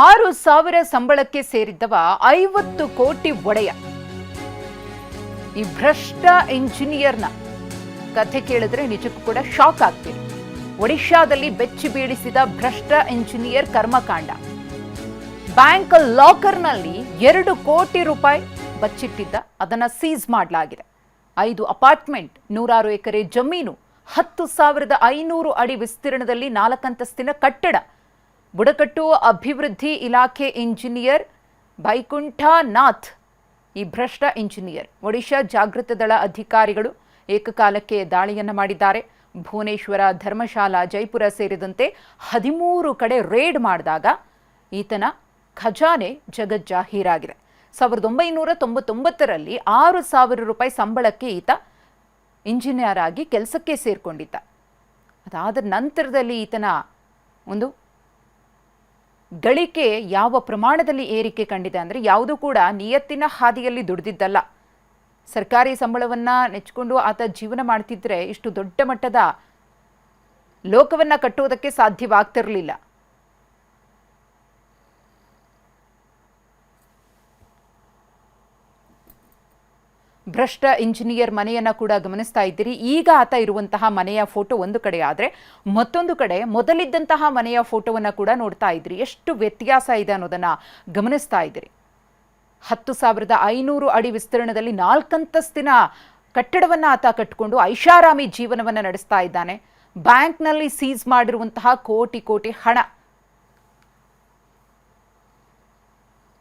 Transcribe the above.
6,000 ಸಂಬಳಕ್ಕೆ ಸೇರಿದ್ದವ 50 ಕೋಟಿ ಒಡೆಯ. ಈ ಭ್ರಷ್ಟ ಇಂಜಿನಿಯರ್ನ ಕಥೆ ಕೇಳಿದ್ರೆ ನಿಜಕ್ಕೂ ಕೂಡ ಶಾಕ್ ಆಗ್ತೀರಿ. ಒಡಿಶಾದಲ್ಲಿ ಬೆಚ್ಚಿ ಬೀಳಿಸಿದ ಭ್ರಷ್ಟ ಇಂಜಿನಿಯರ್ ಕರ್ಮಕಾಂಡ. ಬ್ಯಾಂಕ್ ಲಾಕರ್ನಲ್ಲಿ 2 ಕೋಟಿ ರೂಪಾಯಿ ಬಚ್ಚಿಟ್ಟಿದ್ದ, ಅದನ್ನ ಸೀಸ್ ಮಾಡಲಾಗಿದೆ. 5 ಅಪಾರ್ಟ್ಮೆಂಟ್, 106 ಎಕರೆ ಜಮೀನು, 10,500 ಅಡಿ ವಿಸ್ತೀರ್ಣದಲ್ಲಿ 4 ಅಂತಸ್ತಿನ ಕಟ್ಟಡ. ಬುಡಕಟ್ಟು ಅಭಿವೃದ್ಧಿ ಇಲಾಖೆ ಇಂಜಿನಿಯರ್ ಬೈಕುಂಠನಾಥ್ ಈ ಭ್ರಷ್ಟ ಇಂಜಿನಿಯರ್. ಒಡಿಶಾ ಜಾಗೃತ ದಳ ಅಧಿಕಾರಿಗಳು ಏಕಕಾಲಕ್ಕೆ ದಾಳಿಯನ್ನ ಮಾಡಿದ್ದಾರೆ. ಭುವನೇಶ್ವರ, ಧರ್ಮಶಾಲಾ, ಜೈಪುರ ಸೇರಿದಂತೆ 13 ಕಡೆ ರೇಡ್ ಮಾಡಿದಾಗ ಈತನ ಖಜಾನೆ ಜಗಜ್ಜಾಹೀರಾಗಿದೆ. 1999ರಲ್ಲಿ 6,000 ರೂಪಾಯಿ ಸಂಬಳಕ್ಕೆ ಈತ ಇಂಜಿನಿಯರ್ ಆಗಿ ಕೆಲಸಕ್ಕೆ ಸೇರ್ಕೊಂಡಿದ್ದ. ಅದಾದ ನಂತರದಲ್ಲಿ ಈತನ ಒಂದು ಗಳಿಕೆ ಯಾವ ಪ್ರಮಾಣದಲ್ಲಿ ಏರಿಕೆ ಕಂಡಿದೆ ಅಂದರೆ, ಯಾವುದೂ ಕೂಡ ನಿಯತ್ತಿನ ಹಾದಿಯಲ್ಲಿ ದುಡಿದಿದ್ದಲ್ಲ. ಸರ್ಕಾರಿ ಸಂಬಳವನ್ನ ನೆಚ್ಚಿಕೊಂಡು ಆತ ಜೀವನ ಮಾಡ್ತಿದ್ರೆ ಇಷ್ಟು ದೊಡ್ಡ ಮಟ್ಟದ ಲೋಕವನ್ನ ಕಟ್ಟುವುದಕ್ಕೆ ಸಾಧ್ಯವಾಗ್ತಿರಲಿಲ್ಲ. ಭ್ರಷ್ಟ ಇಂಜಿನಿಯರ್ ಮನೆಯನ್ನ ಕೂಡ ಗಮನಿಸ್ತಾ ಇದ್ದೀರಿ. ಈಗ ಆತ ಇರುವಂತಹ ಮನೆಯ ಫೋಟೋ ಒಂದು ಕಡೆ ಆದರೆ, ಮತ್ತೊಂದು ಕಡೆ ಮೊದಲಿದ್ದಂತಹ ಮನೆಯ ಫೋಟೋವನ್ನ ಕೂಡ ನೋಡ್ತಾ ಇದ್ರಿ. ಎಷ್ಟು ವ್ಯತ್ಯಾಸ ಇದೆ ಅನ್ನೋದನ್ನ ಗಮನಿಸ್ತಾ ಇದ್ದೀರಿ. 10,500 ಅಡಿ ವಿಸ್ತೀರ್ಣದಲ್ಲಿ 4 ಅಂತಸ್ತಿನ ಕಟ್ಟಡವನ್ನ ಆತ ಕಟ್ಟಿಕೊಂಡು ಐಷಾರಾಮಿ ಜೀವನವನ್ನ ನಡೆಸ್ತಾ ಇದ್ದಾನೆ. ಬ್ಯಾಂಕ್ನಲ್ಲಿ ಸೀಸ್ ಮಾಡಿರುವಂತಹ ಕೋಟಿ ಕೋಟಿ ಹಣ